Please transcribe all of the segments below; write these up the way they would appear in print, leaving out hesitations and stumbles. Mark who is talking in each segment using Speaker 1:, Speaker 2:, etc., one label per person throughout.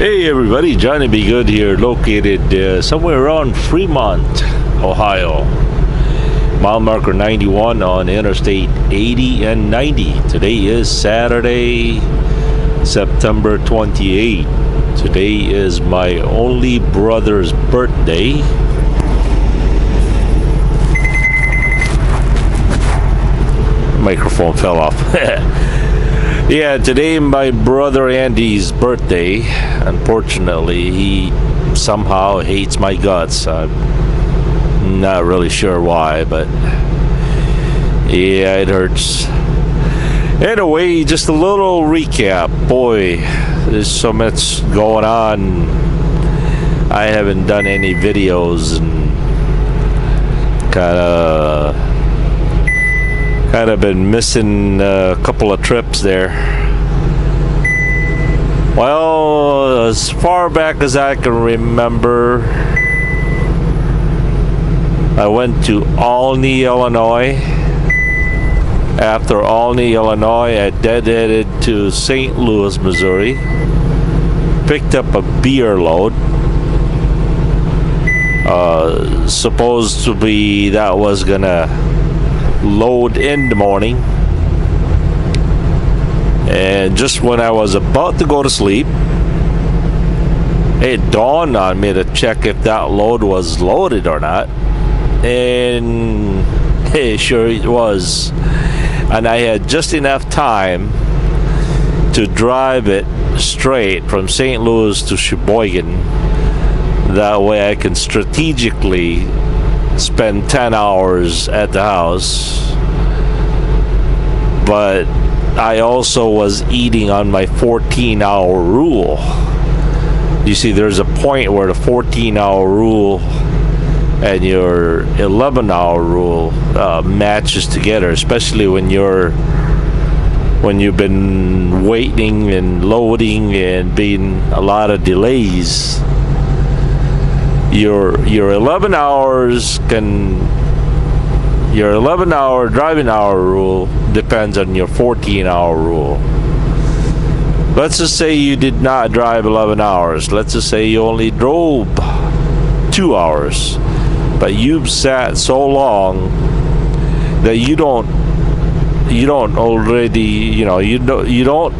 Speaker 1: Hey everybody, Johnny Be Good here, located somewhere around Fremont, Ohio. Mile marker 91 on Interstate 80 and 90. Today is Saturday, September 28. Today is my only brother's birthday. Microphone fell off. Yeah, today my brother Andy's birthday. Unfortunately, he somehow hates my guts. I'm not really sure why, but yeah, it hurts. Anyway, just a little recap. Boy, there's so much going on. I haven't done any videos and kind of been missing a couple of trips there. Well, as far back as I can remember, I went to Olney, Illinois. After Olney, Illinois, I deadheaded to St. Louis, Missouri. Picked up a beer load. Supposed to be that was gonna load in the morning, and just when I was about to go to sleep, it dawned on me to check if that load was loaded or not, and sure it was, and I had just enough time to drive it straight from St. Louis to Sheboygan. That way I can strategically spend 10 hours at the house, but I also was eating on my 14-hour rule. You see, there's a point where the 14-hour rule and your 11-hour rule matches together, especially when you've been waiting and loading and being a lot of delays. Your 11 hours your 11-hour driving hour rule depends on your 14-hour rule. Let's just say you did not drive 11 hours. Let's just say you only drove 2 hours, but you've sat so long that you don't already, you don't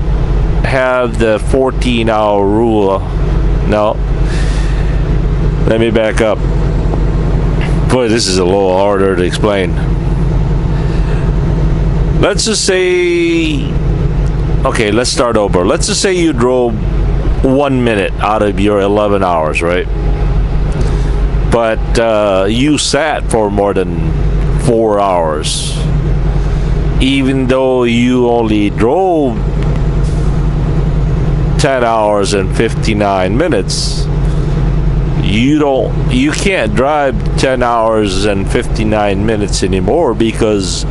Speaker 1: have the 14-hour rule. No. Let me back up. Boy, this is a little harder to explain. Let's just say, okay, let's start over. Let's just say you drove 1 minute out of your 11 hours, right? But you sat for more than 4 hours. Even though you only drove 10 hours and 59 minutes, you can't drive 10 hours and 59 minutes anymore, because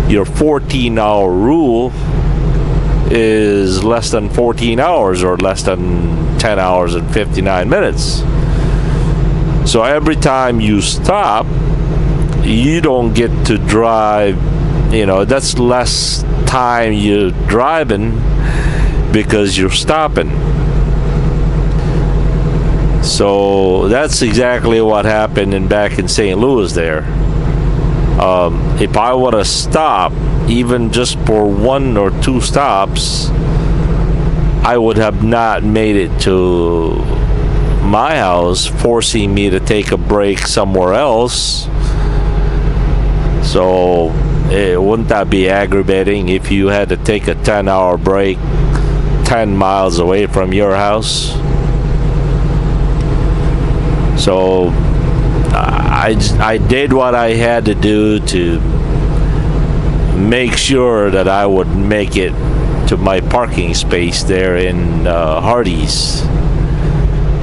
Speaker 1: your 14-hour rule is less than 14 hours or less than 10 hours and 59 minutes. So every time you stop, you don't get to drive, that's less time you're driving because you're stopping. So that's exactly what happened back in St. Louis there. If I would have stopped, even just for 1 or 2 stops, I would have not made it to my house, forcing me to take a break somewhere else. So wouldn't that be aggravating if you had to take a 10-hour break 10 miles away from your house? So I did what I had to do to make sure that I would make it to my parking space there in Hardee's,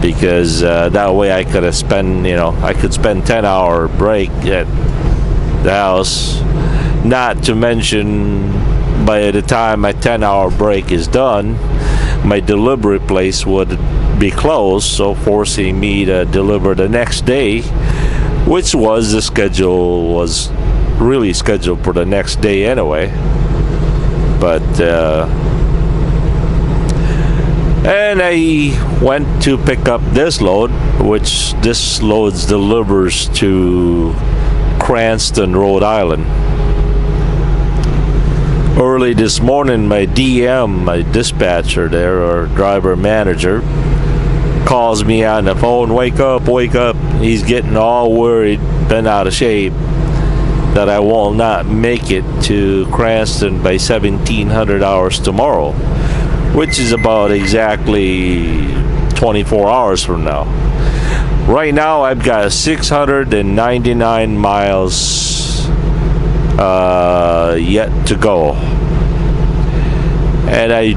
Speaker 1: because that way I could have spend 10-hour break at the house. Not to mention, by the time my 10-hour break is done, my delivery place would be closed, so forcing me to deliver the next day, which was really scheduled for the next day anyway. But And I went to pick up this load, which this load delivers to Cranston, Rhode Island. Early this morning, my DM, my dispatcher there, or driver manager, calls me on the phone, wake up, wake up. He's getting all worried, been out of shape, that I will not make it to Cranston by 1700 hours tomorrow, which is about exactly 24 hours from now. Right now, I've got 699 miles yet to go, and I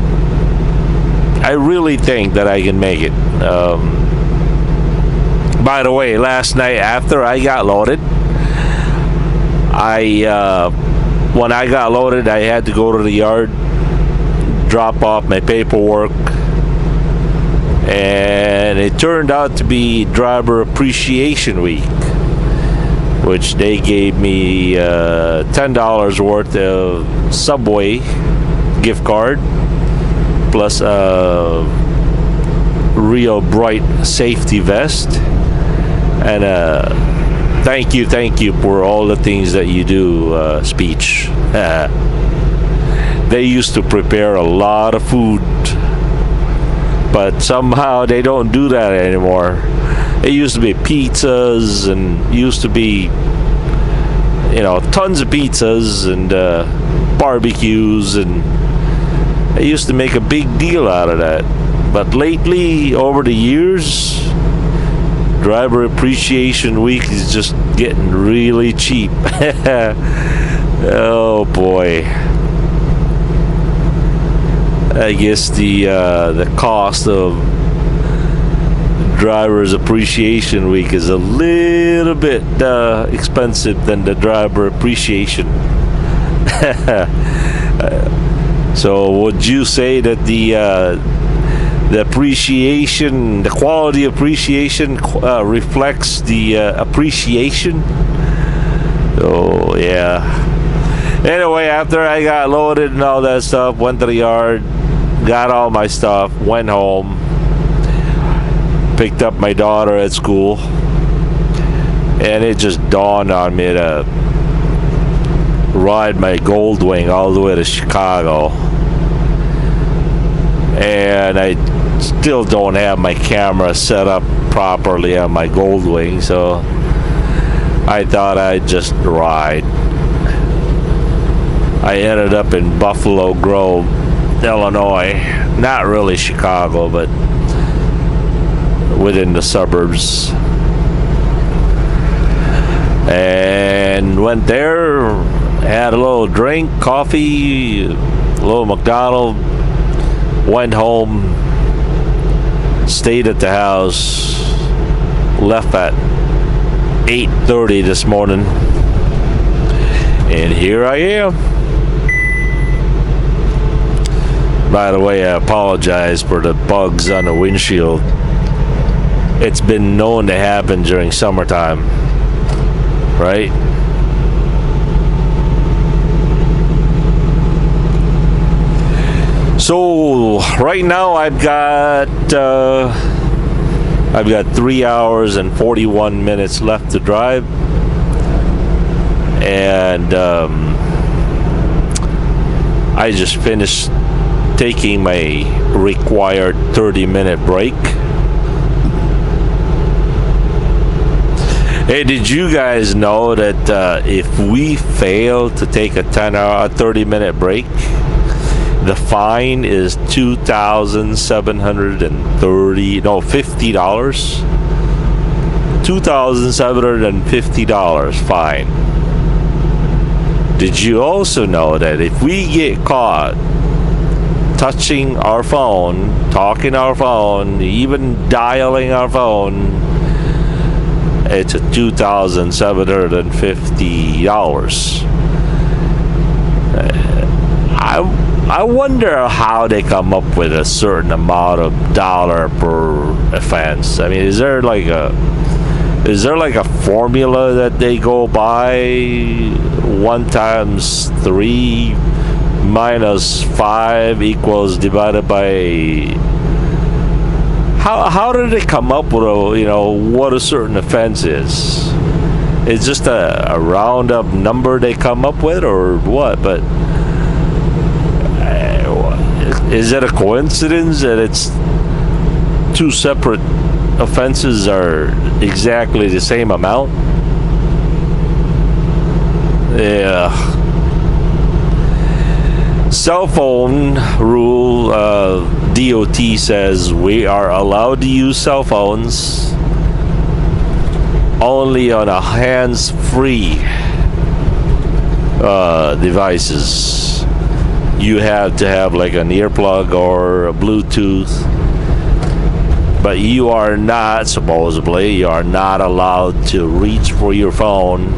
Speaker 1: really think that I can make it. By the way, last night after I got loaded, when I got loaded, I had to go to the yard, drop off my paperwork, and it turned out to be Driver Appreciation Week, which they gave me $10 worth of Subway gift card plus a real bright safety vest and thank you for all the things that you do speech. They used to prepare a lot of food, but somehow they don't do that anymore. It used to be pizzas, and used to be, tons of pizzas and barbecues, and they used to make a big deal out of that. But lately, over the years, Driver Appreciation Week is just getting really cheap. Oh boy. I guess the cost of Driver's Appreciation Week is a little bit expensive than the driver appreciation. So would you say that the appreciation, the quality appreciation reflects the appreciation? Oh yeah. Anyway, after I got loaded and all that stuff, went to the yard, got all my stuff, went home, picked up my daughter at school, and it just dawned on me to ride my Goldwing all the way to Chicago. And I still don't have my camera set up properly on my Goldwing, so I thought I'd just ride. I ended up in Buffalo Grove, Illinois. Not really Chicago, but within the suburbs. And went there, had a little drink, coffee, a little McDonald's, went home, stayed at the house, left at 8:30 this morning, and here I am. By the way, I apologize for the bugs on the windshield. It's been known to happen during summertime, right? So right now I've got 3 hours and 41 minutes left to drive, and I just finished taking my required 30-minute break. Hey, did you guys know that if we fail to take a 30-minute break, the fine is $2,750, $50. $2,750 fine. Did you also know that if we get caught touching our phone, talking our phone, even dialing our phone, it's a $2,750. I wonder how they come up with a certain amount of dollar per offense. I mean, is there like a formula that they go by? 1 times 3 minus 5 equals divided by How did they come up with what a certain offense is? It's just a roundup number they come up with, or what? But is it a coincidence that it's two separate offenses are exactly the same amount? Yeah. Cell phone rule, DOT says we are allowed to use cell phones only on a hands-free devices. You have to have like an earplug or a Bluetooth, but you are not, supposedly, you are not allowed to reach for your phone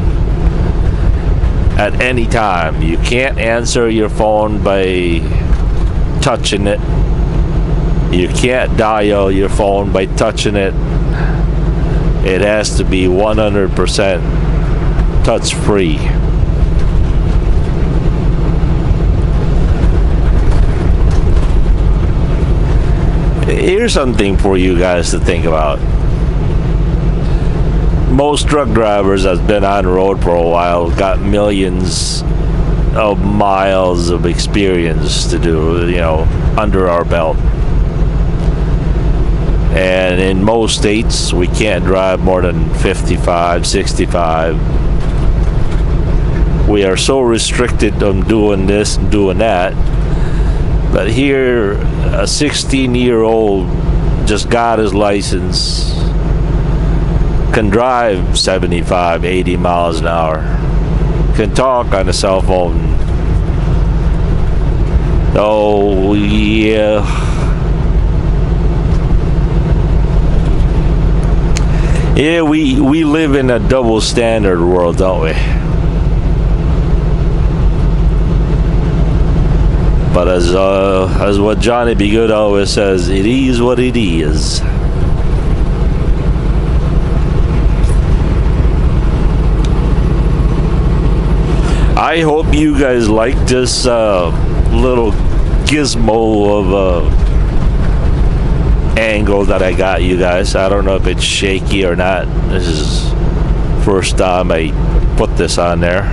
Speaker 1: at any time. You can't answer your phone by touching it. You can't dial your phone by touching it. It has to be 100% touch free. Here's something for you guys to think about. Most truck drivers that's been on the road for a while got millions of miles of experience to do, under our belt. And in most states, we can't drive more than 55, 65. We are so restricted on doing this and doing that. But here, a 16-year-old just got his license, can drive 75, 80 miles an hour, can talk on a cell phone. Oh, yeah. Yeah, we live in a double standard world, don't we? But as what Johnny B. Good always says, it is what it is. I hope you guys like this little gizmo of angle that I got you guys. I don't know if it's shaky or not. This is first time I put this on there.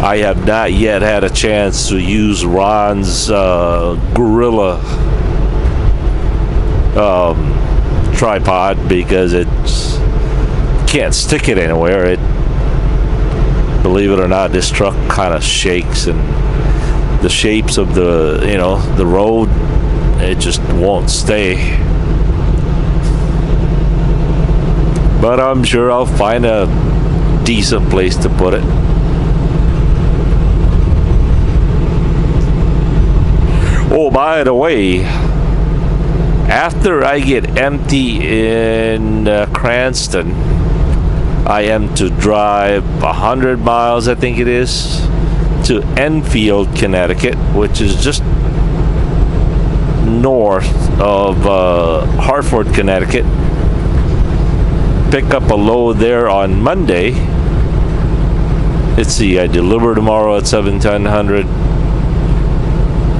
Speaker 1: I have not yet had a chance to use Ron's Gorilla tripod because it's can't stick it anywhere. It, believe it or not, this truck kind of shakes, and the shapes of the road, it just won't stay. But I'm sure I'll find a decent place to put it. Oh, by the way, after I get empty in Cranston, I am to drive 100 miles, I think it is, to Enfield, Connecticut, which is just north of Hartford, Connecticut. Pick up a load there on Monday. Let's see, I deliver tomorrow at 7:10,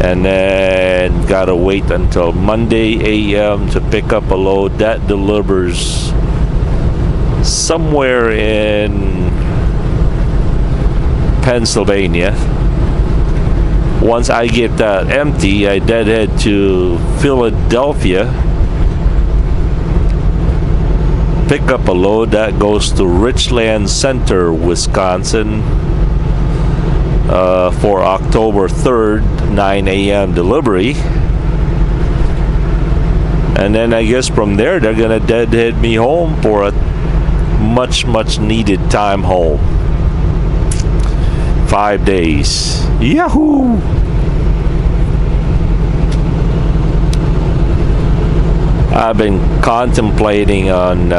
Speaker 1: and then gotta wait until Monday a.m. to pick up a load that delivers somewhere in Pennsylvania. Once I get that empty, I deadhead to Philadelphia, pick up a load that goes to Richland Center, Wisconsin, for October 3rd, 9 a.m. delivery. And then I guess from there they're gonna deadhead me home for a much needed time home. 5 days. Yahoo! I've been contemplating on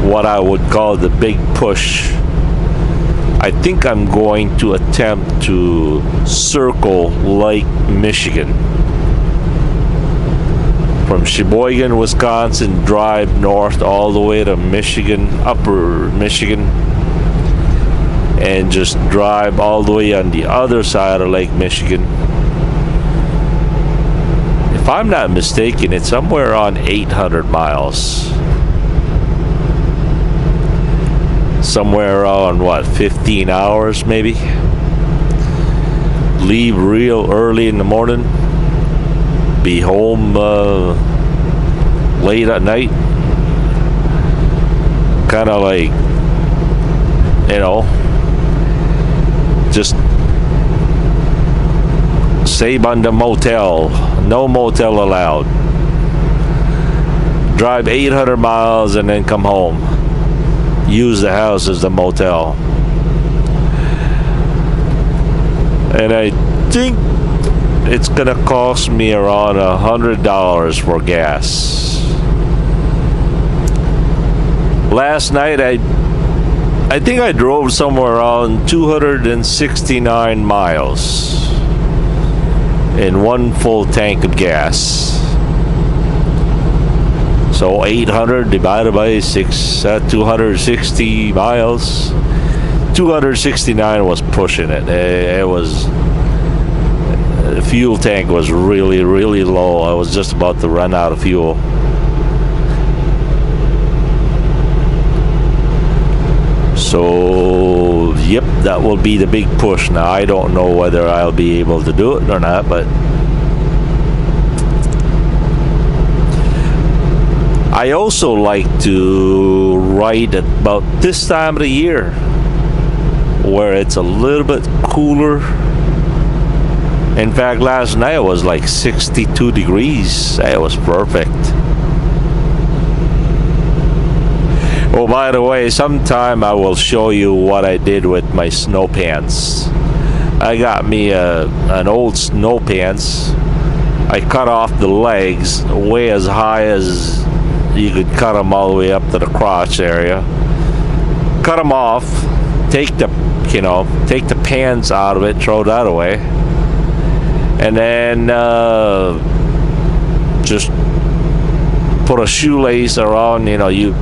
Speaker 1: what I would call the big push. I think I'm going to attempt to circle Lake Michigan. From Sheboygan, Wisconsin, drive north all the way to Michigan, upper Michigan, and just drive all the way on the other side of Lake Michigan if I'm not mistaken, it's somewhere around 800 miles. Somewhere around, what, 15 hours maybe? Leave real early in the morning. Be home late at night. Kind of like, just save on the motel. No motel allowed. Drive 800 miles and then come home. Use the house as the motel. And I think it's gonna cost me around $100 for gas. Last night I think I drove somewhere around 269 miles in one full tank of gas. So 800 divided by 6, 260 miles. 269 was pushing it. It was, the fuel tank was really, really low. I was just about to run out of fuel. So, yep, that will be the big push. Now, I don't know whether I'll be able to do it or not, but I also like to ride at about this time of the year where it's a little bit cooler. In fact, last night it was like 62 degrees. It was perfect. Oh, by the way, sometime I will show you what I did with my snow pants. I got me an old snow pants. I cut off the legs way as high as you could cut them, all the way up to the crotch area. Cut them off. Take the pants out of it. Throw that away. And then just put a shoelace around. You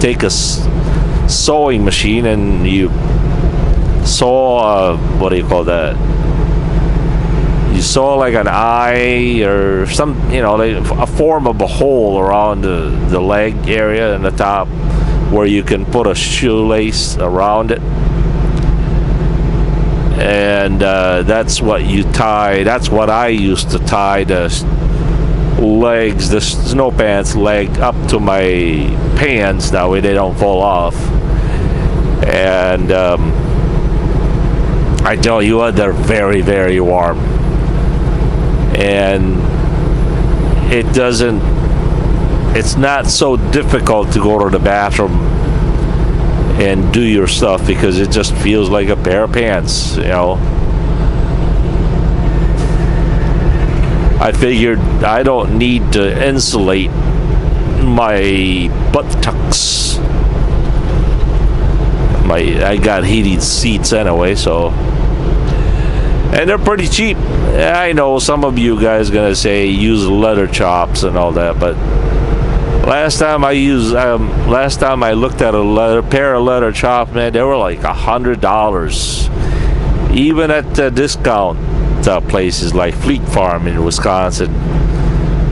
Speaker 1: take a sewing machine and you sew, what do you call that? You sew like an eye or some, like a form of a hole around the leg area and the top where you can put a shoelace around it. And that's what you tie. That's what I used to tie the legs, the snow pants leg up to my pants. That way they don't fall off. And I tell you what, they're very, very warm. And it's not so difficult to go to the bathroom and do your stuff because it just feels like a pair of pants. I figured I don't need to insulate my buttocks. I got heated seats anyway, so. And they're pretty cheap. I know some of you guys gonna say use leather chops and all that, but last time I looked at a pair of leather chops, man, they were like $100. Even at the discount places like Fleet Farm in Wisconsin,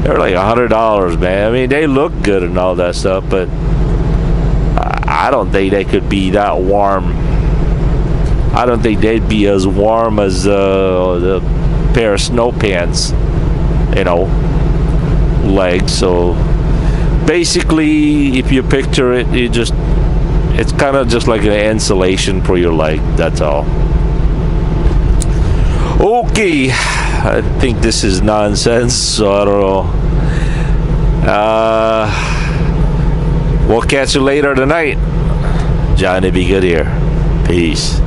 Speaker 1: they're like $100, man. I mean, they look good and all that stuff, but I don't think they could be that warm. I don't think they'd be as warm as the pair of snow pants, legs. So basically, if you picture it, it's kind of just like an insulation for your leg. That's all. Okay, I think this is nonsense, so I don't know. We'll catch you later tonight. Johnny Be Good here. Peace.